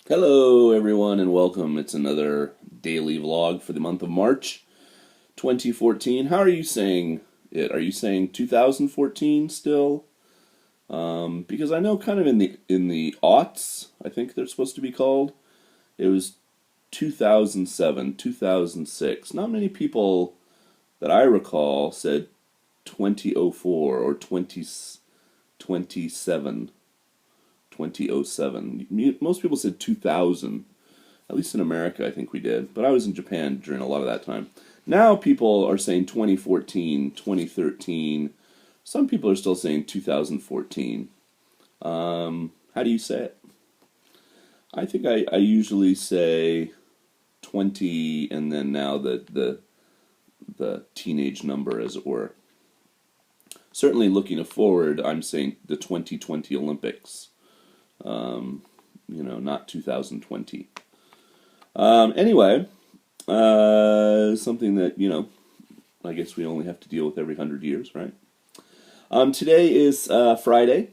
Hello, everyone, and welcome. It's another daily vlog for the month of March 2014. How are you saying it? Are you saying 2014 still? Because I know kind of in the aughts, I think they're supposed to be called. It was 2007, 2006. Not many people that I recall said 2004 or 2027. 2007. Most people said 2000. At least in America, I think we did. But I was in Japan during a lot of that time. Now people are saying 2014, 2013. Some people are still saying 2014. How do you say it? I think I usually say 20 and then now the teenage number, as it were. Certainly looking forward, I'm saying the 2020 Olympics. Not 2020. Anyway, something that, I guess we only have to deal with every 100 years, right? Today is Friday,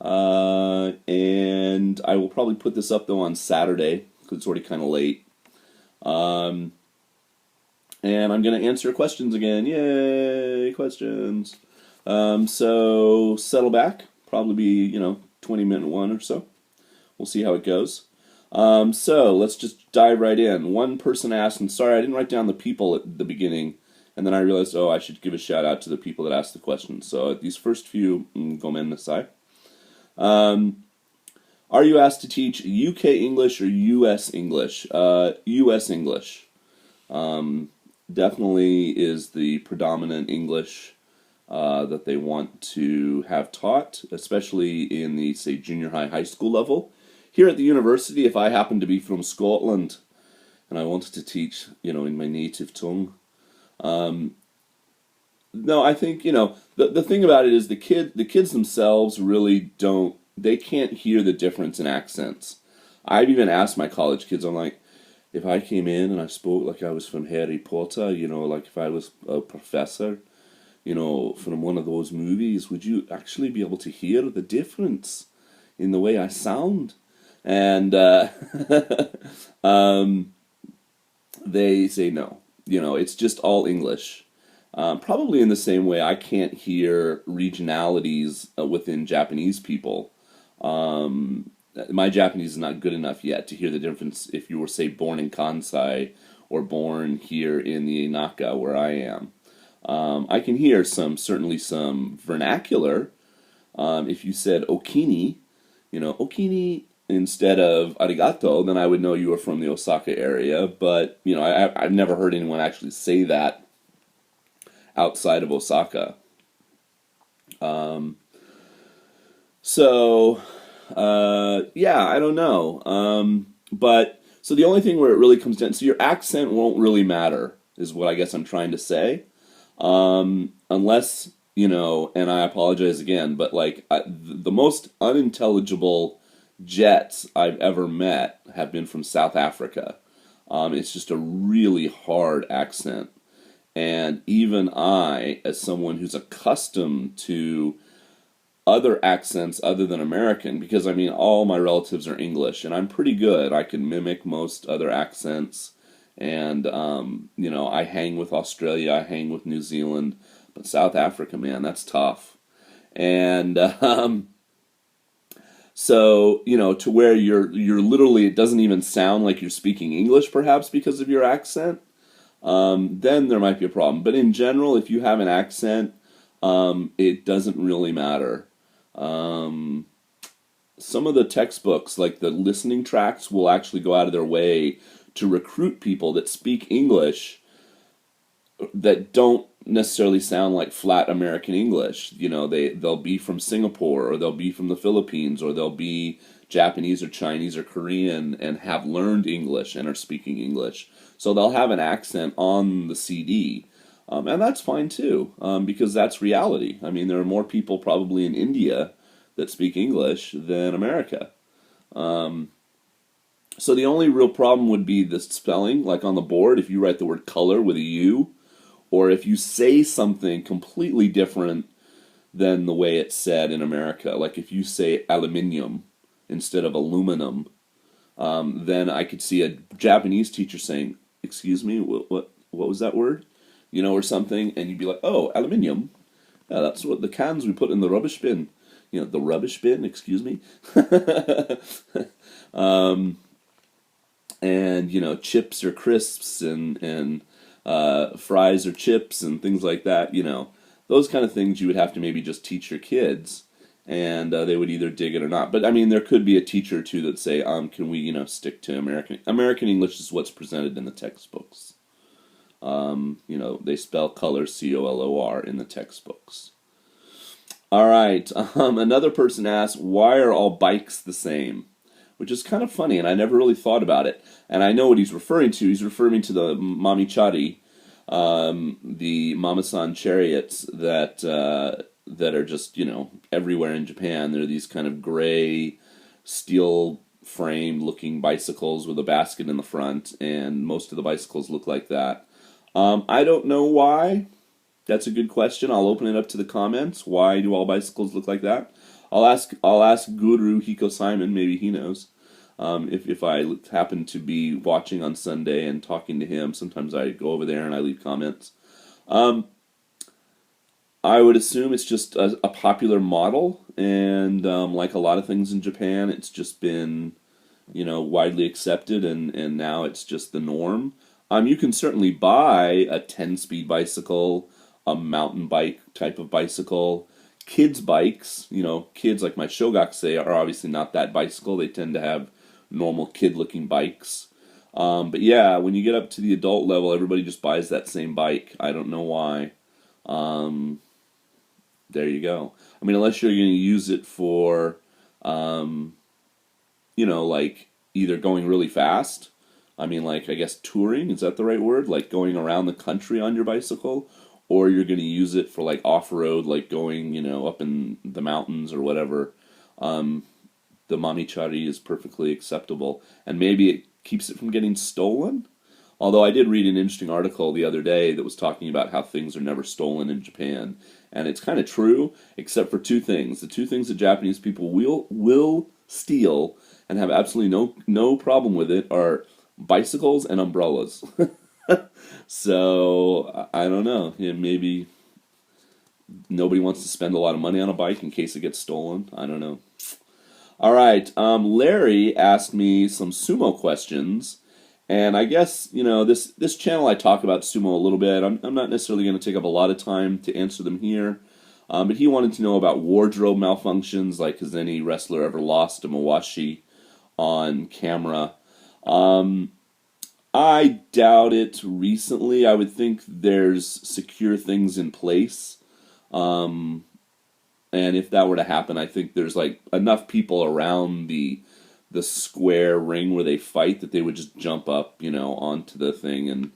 and I will probably put this up, though, on Saturday, because it's already kind of late. And I'm going to answer questions again. Yay, questions. So settle back. Probably be, 20-minute one or so. We'll see how it goes. So let's just dive right in. One person asked, and sorry I didn't write down the people at the beginning, and then I realized, I should give a shout out to the people that asked the questions. So these first few, gomen nasai. Are you asked to teach UK English or US English? US English. Definitely is the predominant English that they want to have taught, especially in the, say, junior high school level. Here at the university, if I happen to be from Scotland and I wanted to teach, in my native tongue, no, I think, the thing about it is the kids themselves really they can't hear the difference in accents. I've even asked my college kids, I'm like, if I came in and I spoke like I was from Harry Potter, like if I was a professor, from one of those movies, would you actually be able to hear the difference in the way I sound? And they say no. It's just all English. Probably in the same way I can't hear regionalities within Japanese people. My Japanese is not good enough yet to hear the difference if you were, say, born in Kansai or born here in the Inaka, where I am. I can hear certainly some vernacular. If you said okini, okini instead of arigato, then I would know you were from the Osaka area. But, I've never heard anyone actually say that outside of Osaka. Yeah, I don't know. But, so the only thing where it really comes down, so your accent won't really matter, is what I guess I'm trying to say. Unless, and I apologize again, but the most unintelligible Jets I've ever met have been from South Africa. It's just a really hard accent. And even I, as someone who's accustomed to other accents other than American, because all my relatives are English, and I'm pretty good. I can mimic most other accents. And, I hang with Australia, I hang with New Zealand, but South Africa, man, that's tough. And so, to where you're literally, it doesn't even sound like you're speaking English, perhaps, because of your accent, then there might be a problem. But in general, if you have an accent, it doesn't really matter. Some of the textbooks, like the listening tracts, will actually go out of their way to recruit people that speak English that don't necessarily sound like flat American English. They'll be from Singapore, or they'll be from the Philippines, or they'll be Japanese or Chinese or Korean and have learned English and are speaking English. So they'll have an accent on the CD. And that's fine too, because that's reality. There are more people probably in India that speak English than America. So the only real problem would be the spelling, like on the board, if you write the word color with a U, or if you say something completely different than the way it's said in America. Like if you say aluminium instead of aluminum, then I could see a Japanese teacher saying, "Excuse me, what was that word?" Or something, and you'd be like, "Oh, aluminium. Yeah, that's what the cans we put in the rubbish bin. The rubbish bin. Excuse me." um, and chips or crisps and fries or chips and things like that. Those kind of things you would have to maybe just teach your kids, and they would either dig it or not. But I mean, there could be a teacher or two that say, can we stick to American English is what's presented in the textbooks. They spell color COLOR in the textbooks. All right. Another person asked, why are all bikes the same? Which is kind of funny, and I never really thought about it. And I know what he's referring to. He's referring to the mamichari, the mama-san chariots that are just, everywhere in Japan. They're these kind of gray, steel-framed looking bicycles with a basket in the front, and most of the bicycles look like that. I don't know why. That's a good question. I'll open it up to the comments. Why do all bicycles look like that? I'll ask Guru Hiko Simon. Maybe he knows. If I happen to be watching on Sunday and talking to him, sometimes I go over there and I leave comments. I would assume it's just a popular model, and like a lot of things in Japan, it's just been widely accepted, and now it's just the norm. You can certainly buy a 10-speed bicycle, a mountain bike type of bicycle. Kids' bikes, kids like my Shogakse are obviously not that bicycle. They tend to have normal kid-looking bikes. But yeah, when you get up to the adult level, everybody just buys that same bike. I don't know why. There you go. I mean, unless you're going to use it for, like either going really fast. I mean, like, I guess touring, is that the right word? Like going around the country on your bicycle? Or you're going to use it for like off-road, like going, up in the mountains or whatever. The mamichari is perfectly acceptable. And maybe it keeps it from getting stolen. Although I did read an interesting article the other day that was talking about how things are never stolen in Japan. And it's kind of true, except for two things. The two things that Japanese people will steal and have absolutely no problem with it are bicycles and umbrellas. So, I don't know. Maybe nobody wants to spend a lot of money on a bike in case it gets stolen. I don't know. All right. Larry asked me some sumo questions. And I guess, this channel I talk about sumo a little bit. I'm not necessarily going to take up a lot of time to answer them here. But he wanted to know about wardrobe malfunctions, like has any wrestler ever lost a mawashi on camera? I doubt it recently. I would think there's secure things in place. And if that were to happen, I think there's like enough people around the square ring where they fight that they would just jump up, onto the thing and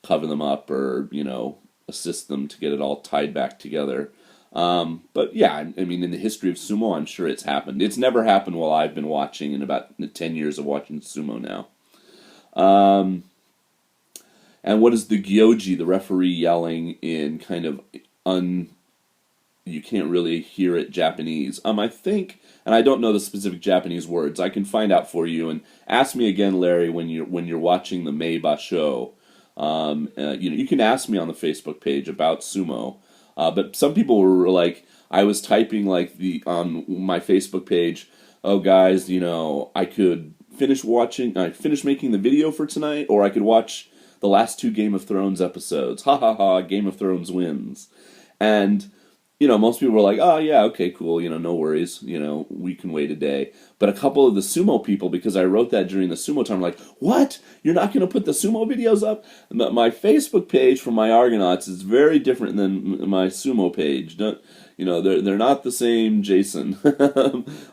cover them up or, assist them to get it all tied back together. But yeah, I mean, in the history of sumo, I'm sure it's happened. It's never happened while I've been watching in about 10 years of watching sumo now. And what is the gyoji, the referee yelling in kind of you can't really hear it Japanese. I think, and I don't know the specific Japanese words. I can find out for you, and ask me again, Larry, when you're watching the Meiba show. You can ask me on the Facebook page about sumo. But some people were like, I was typing like on my Facebook page, oh guys, I could finish making the video for tonight, or I could watch the last 2 Game of Thrones episodes. Ha ha ha, Game of Thrones wins. And most people were like, oh, yeah, okay, cool, no worries, we can wait a day. But a couple of the sumo people, because I wrote that during the sumo time, were like, what? You're not going to put the sumo videos up? My Facebook page for Myargonauts is very different than my sumo page. They're not the same Jason.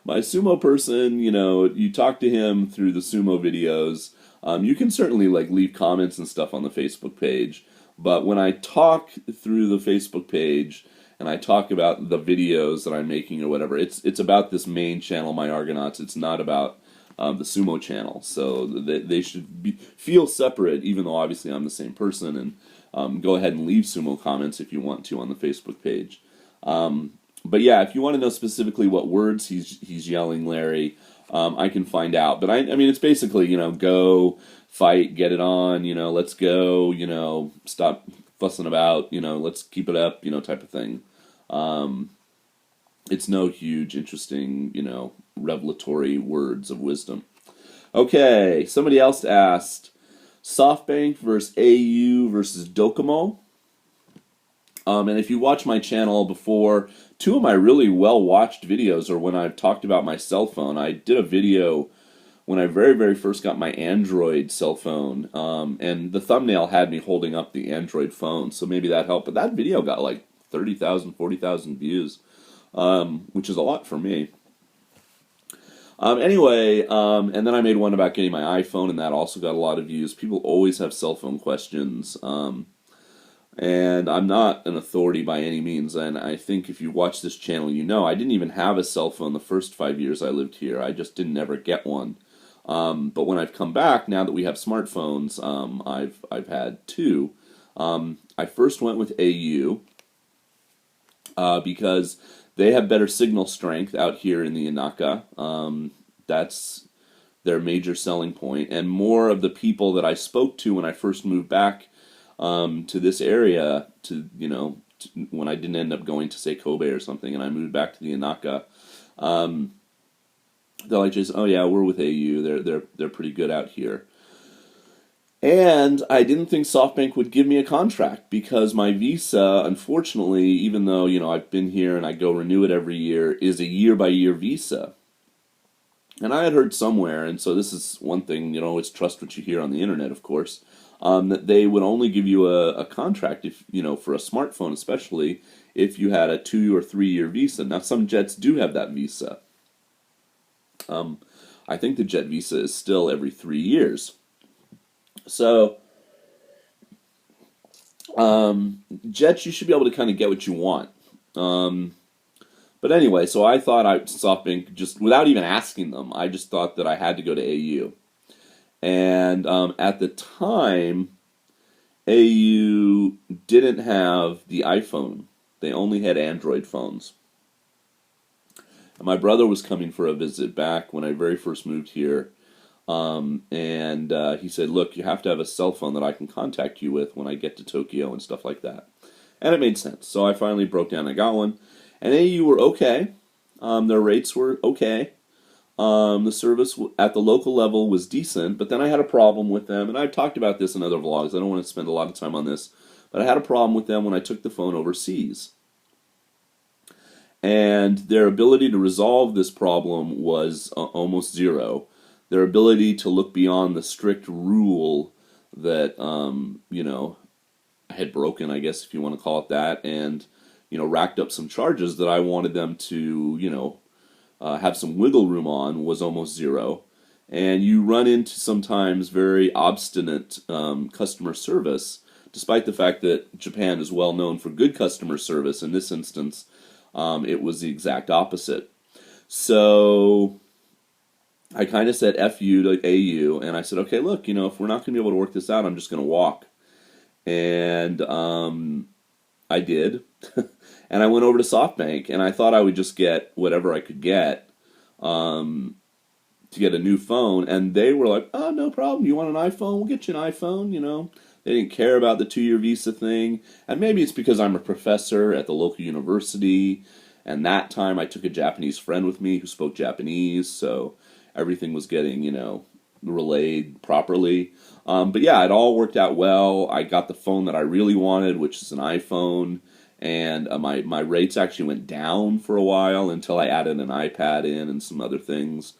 My sumo person, you talk to him through the sumo videos. You can certainly leave comments and stuff on the Facebook page. But when I talk through the Facebook page, and I talk about the videos that I'm making or whatever, it's about this main channel, Myargonauts. It's not about the sumo channel. So they should feel separate, even though obviously I'm the same person. And go ahead and leave sumo comments if you want to on the Facebook page. But yeah, if you want to know specifically what words he's yelling, Larry, I can find out. But I mean, it's basically, go fight, get it on, let's go, stop fussing about, let's keep it up, type of thing. Um, it's no huge, interesting, revelatory words of wisdom. Okay, somebody else asked SoftBank versus AU versus Docomo. And if you watch my channel before, two of my really well-watched videos are when I've talked about my cell phone. I did a video when I very, very first got my Android cell phone, and the thumbnail had me holding up the Android phone, so maybe that helped. But that video got like 30,000, 40,000 views, which is a lot for me. Anyway, and then I made one about getting my iPhone, and that also got a lot of views. People always have cell phone questions. And I'm not an authority by any means, and I think if you watch this channel, I didn't even have a cell phone the first 5 years I lived here. I just didn't ever get one. But when I've come back, now that we have smartphones, I've had two. I first went with AU because they have better signal strength out here in the Inaka. That's their major selling point, and more of the people that I spoke to when I first moved back to this area, when I didn't end up going to, say, Kobe or something, and I moved back to the Inaka, they're like, just, oh yeah, we're with AU. They're pretty good out here. And I didn't think SoftBank would give me a contract because my visa, unfortunately, even though I've been here and I go renew it every year, is a year-by-year visa. And I had heard somewhere, and so this is one thing, it's trust what you hear on the internet, of course, that they would only give you a contract if, for a smartphone especially, if you had a 2 or 3 year visa. Now some jets do have that visa. I think the jet visa is still every 3 years. So, jets, you should be able to kind of get what you want. But anyway, so I thought SoftBank, just without even asking them, I just thought that I had to go to AU. And at the time, AU didn't have the iPhone. They only had Android phones. And my brother was coming for a visit back when I very first moved here. And he said, look, you have to have a cell phone that I can contact you with when I get to Tokyo and stuff like that. And it made sense. So I finally broke down and got one. And AU were okay. Their rates were okay. The service at the local level was decent, but then I had a problem with them, and I've talked about this in other vlogs. I don't want to spend a lot of time on this, but I had a problem with them when I took the phone overseas. And their ability to resolve this problem was almost zero. Their ability to look beyond the strict rule that, I had broken, I guess, if you want to call it that, and, racked up some charges that I wanted them to, have some wiggle room on, was almost zero. And you run into sometimes very obstinate customer service, despite the fact that Japan is well known for good customer service. In this instance, it was the exact opposite. So I kind of said F you to AU, and I said, okay, look, if we're not going to be able to work this out, I'm just going to walk. And I did. And I went over to SoftBank, and I thought I would just get whatever I could get to get a new phone. And they were like, oh, no problem. You want an iPhone? We'll get you an iPhone, They didn't care about the 2 year visa thing. And maybe it's because I'm a professor at the local university, and that time I took a Japanese friend with me who spoke Japanese, so everything was getting, relayed properly. But yeah, it all worked out well. I got the phone that I really wanted, which is an iPhone. And my rates actually went down for a while until I added an iPad in and some other things.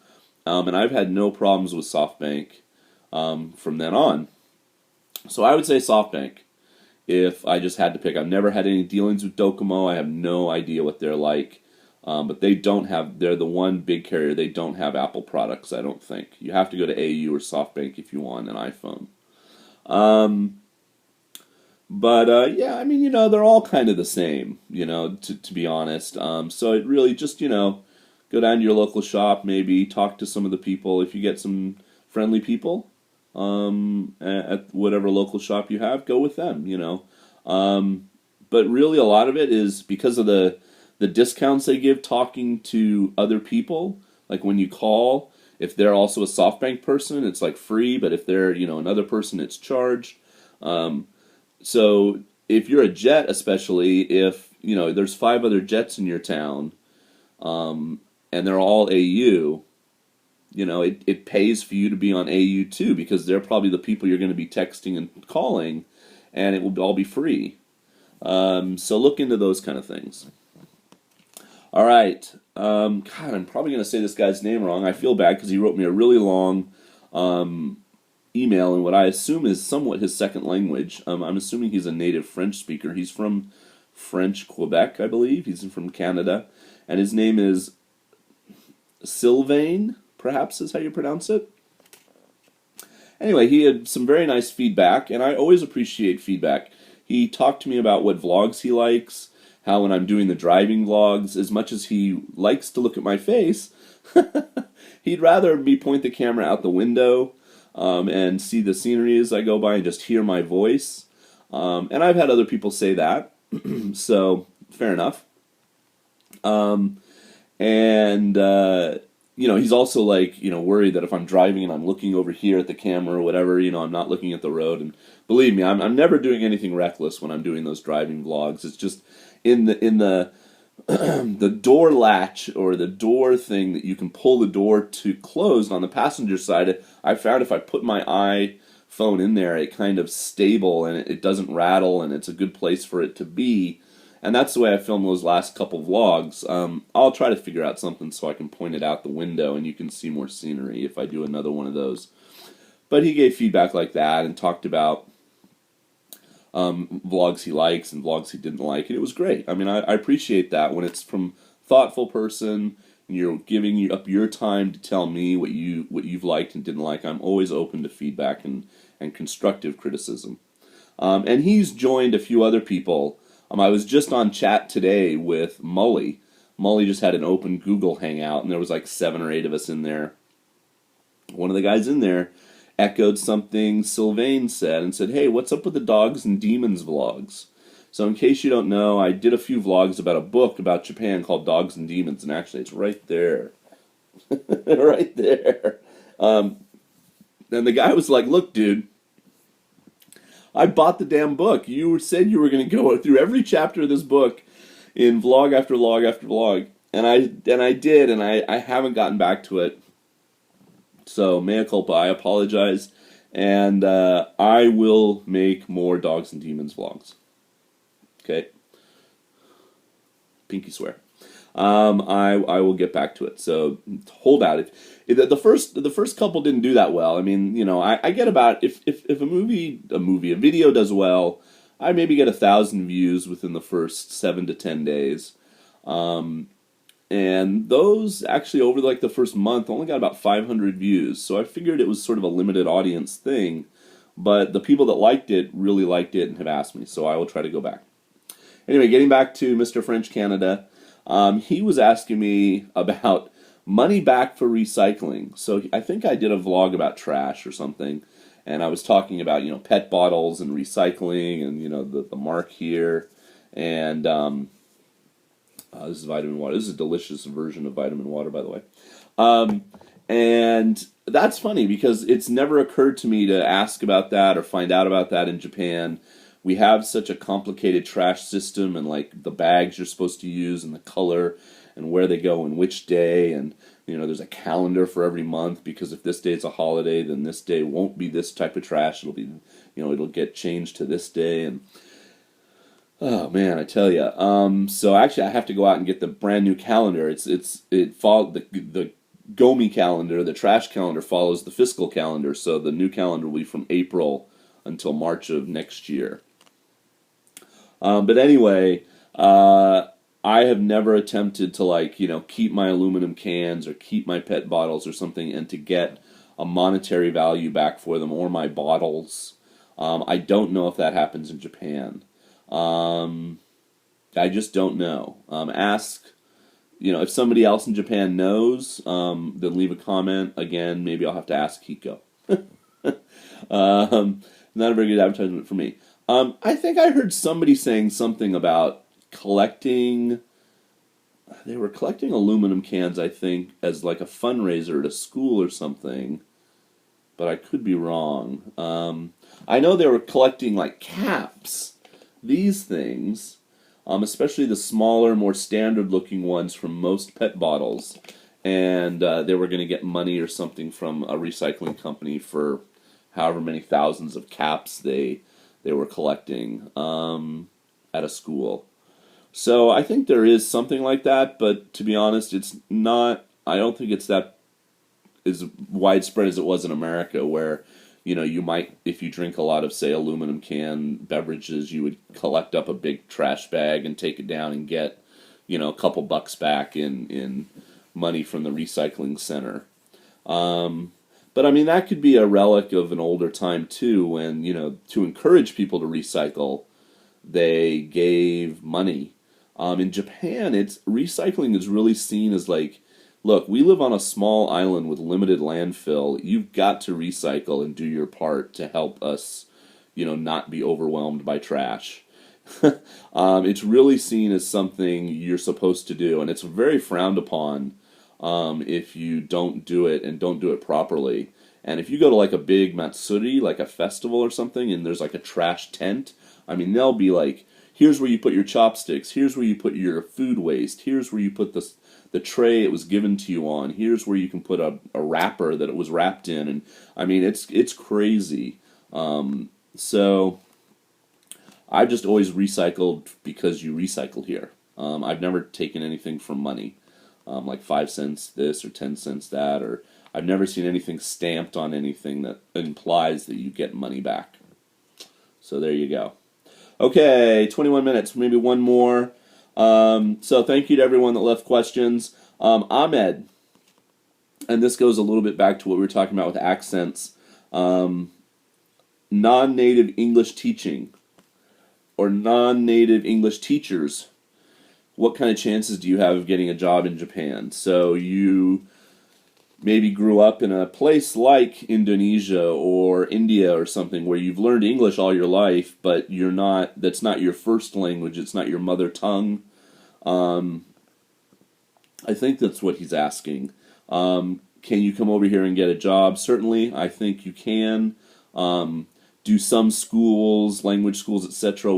And I've had no problems with SoftBank from then on. So I would say SoftBank if I just had to pick. I've never had any dealings with Docomo. I have no idea what they're like. But they're the one big carrier. They don't have Apple products, I don't think. You have to go to AU or SoftBank if you want an iPhone. But yeah, I mean, they're all kind of the same, to be honest. So it really just, go down to your local shop, maybe talk to some of the people. If you get some friendly people at whatever local shop you have, go with them, But really a lot of it is because of the discounts they give talking to other people. Like when you call, If they're also a SoftBank person, it's like free, but if they're, another person, it's charged. Um, so if you're a jet, especially if, there's 5 other jets in your town, and they're all AU, it pays for you to be on AU too, because they're probably the people you're going to be texting and calling, and it will all be free. So look into those kind of things. All right. God, I'm probably going to say this guy's name wrong. I feel bad because he wrote me a really long email in what I assume is somewhat his second language. I'm assuming he's a native French speaker. He's from French Quebec, I believe. He's from Canada. And his name is Sylvain, perhaps is how you pronounce it. Anyway, he had some very nice feedback, and I always appreciate feedback. He talked to me about what vlogs he likes, how when I'm doing the driving vlogs, as much as he likes to look at my face, he'd rather me point the camera out the window and see the scenery as I go by and just hear my voice. And I've had other people say that, so fair enough. He's also like, worried that if I'm driving and I'm looking over here at the camera or whatever, I'm not looking at the road. And believe me, I'm never doing anything reckless when I'm doing those driving vlogs. It's just in the the door latch or the door thing that you can pull the door to closed on the passenger side. I found if I put my iPhone in there, it kind of stable and it doesn't rattle, and it's a good place for it to be. And that's the way I filmed those last couple vlogs. I'll try to figure out something so I can point it out the window and you can see more scenery if I do another one of those. But he gave feedback like that and talked about vlogs he likes and vlogs he didn't like, and it was great. I mean, I appreciate that when it's from a thoughtful person and you're giving up your time to tell me what you've liked and didn't like. I'm always open to feedback and constructive criticism. And he's joined a few other people. I was just on chat today with Mully. Mully just had an open Google Hangout, and there was like 7 or 8 of us in there. One of the guys in there echoed something Sylvain said and said, "Hey, what's up with the Dogs and Demons vlogs?" So in case you don't know, I did a few vlogs about a book about Japan called Dogs and Demons, and actually it's right there. Right there. And the guy was like, "Look, dude, I bought the damn book. You said you were going to go through every chapter of this book in vlog after vlog after vlog." And I did, and I haven't gotten back to it. So, mea culpa, I apologize. And I will make more Dogs and Demons vlogs. Okay? Pinky swear. I will get back to it. So hold out. If the first couple didn't do that well, I mean, I get about if a video does well, I maybe get 1,000 views within the first 7 to 10 days. And those actually over like the first month only got about 500 views. So I figured it was sort of a limited audience thing, but the people that liked it really liked it and have asked me, so I will try to go back. Anyway, getting back to Mr. French Canada. He was asking me about money back for recycling. So I think I did a vlog about trash or something, and I was talking about pet bottles and recycling and the mark here, and this is vitamin water. This is a delicious version of vitamin water, by the way. And that's funny because it's never occurred to me to ask about that or find out about that in Japan. We have such a complicated trash system, and like the bags you're supposed to use and the color and where they go and which day, and there's a calendar for every month because if this day is a holiday, then this day won't be this type of trash. It'll be, it'll get changed to this day, and oh man, I tell you. So actually, I have to go out and get the brand new calendar. It followed the Gomi calendar. The trash calendar follows the fiscal calendar, so the new calendar will be from April until March of next year. But anyway, I have never attempted to keep my aluminum cans or keep my PET bottles or something and to get a monetary value back for them or my bottles. I don't know if that happens in Japan. I just don't know. Ask, if somebody else in Japan knows, then leave a comment. Again, maybe I'll have to ask Hiko. Not a very good advertisement for me. I think I heard somebody saying something about collecting They were collecting aluminum cans, I think, as like a fundraiser at a school or something, but I could be wrong. I know they were collecting like caps, these things, especially the smaller, more standard-looking ones from most pet bottles, and they were going to get money or something from a recycling company for however many thousands of caps they were collecting at a school. So I think there is something like that, but to be honest, it's not. I don't think it's that as widespread as it was in America, where you might, if you drink a lot of, say, aluminum can beverages, you would collect up a big trash bag and take it down and get a couple bucks back in money from the recycling center. But I mean, that could be a relic of an older time too, when to encourage people to recycle, they gave money. In Japan, it's recycling is really seen as like, look, we live on a small island with limited landfill. You've got to recycle and do your part to help us, not be overwhelmed by trash. It's really seen as something you're supposed to do, and it's very frowned upon if you don't do it and don't do it properly. And if you go to like a big matsuri, like a festival or something, and there's like a trash tent, I mean, they'll be like, here's where you put your chopsticks, here's where you put your food waste, here's where you put the tray it was given to you on, here's where you can put a wrapper that it was wrapped in, and I mean, it's crazy. So I've just always recycled because you recycle here. I've never taken anything for money, like 5 cents this or 10 cents that, or I've never seen anything stamped on anything that implies that you get money back. So there you go. Okay, 21 minutes, maybe one more. So thank you to everyone that left questions. Ahmed, and this goes a little bit back to what we were talking about with accents. Non-native English teaching or non-native English teachers. What kind of chances do you have of getting a job in Japan? So you maybe grew up in a place like Indonesia or India or something where you've learned English all your life, but that's not your first language, it's not your mother tongue. I think that's what he's asking. Can you come over here and get a job? Certainly, I think you can. Do some schools, language schools, etc.,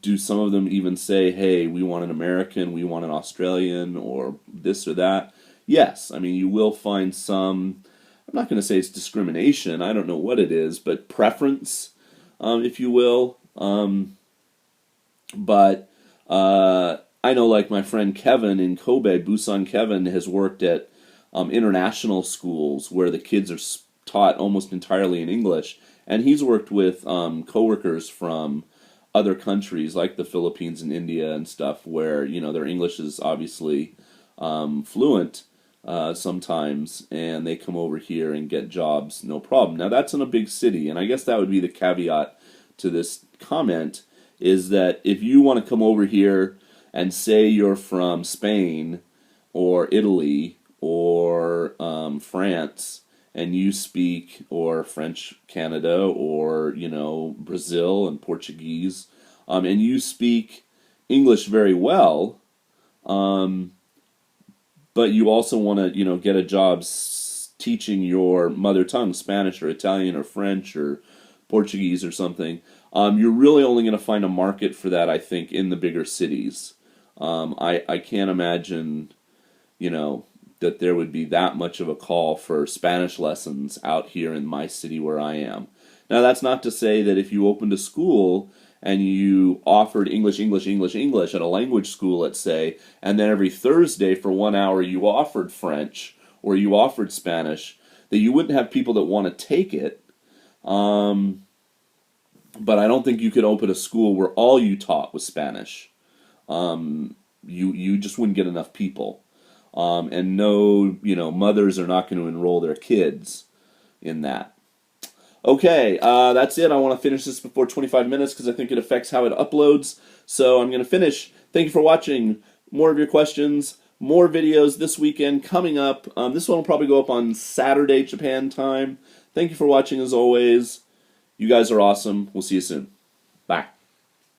do some of them even say, hey, we want an American, we want an Australian, or this or that? Yes, I mean, you will find some, I'm not going to say it's discrimination, I don't know what it is, but preference, if you will. But I know, like, my friend Kevin in Kobe, Busan Kevin, has worked at international schools where the kids are taught almost entirely in English, and he's worked with coworkers from other countries like the Philippines and India and stuff where, their English is obviously fluent sometimes, and they come over here and get jobs, no problem. Now, that's in a big city, and I guess that would be the caveat to this comment, is that if you want to come over here and say you're from Spain or Italy or France, and you speak, or French Canada, or, Brazil and Portuguese, and you speak English very well, but you also want to, get a job teaching your mother tongue, Spanish or Italian or French or Portuguese or something, you're really only going to find a market for that, I think, in the bigger cities. I can't imagine, that there would be that much of a call for Spanish lessons out here in my city where I am. Now, that's not to say that if you opened a school and you offered English at a language school, let's say, and then every Thursday for 1 hour you offered French or you offered Spanish, that you wouldn't have people that want to take it. But I don't think you could open a school where all you taught was Spanish. You just wouldn't get enough people. And no, mothers are not going to enroll their kids in that. Okay, that's it. I want to finish this before 25 minutes because I think it affects how it uploads. So I'm going to finish. Thank you for watching. More of your questions, more videos this weekend coming up. This one will probably go up on Saturday, Japan time. Thank you for watching as always. You guys are awesome. We'll see you soon.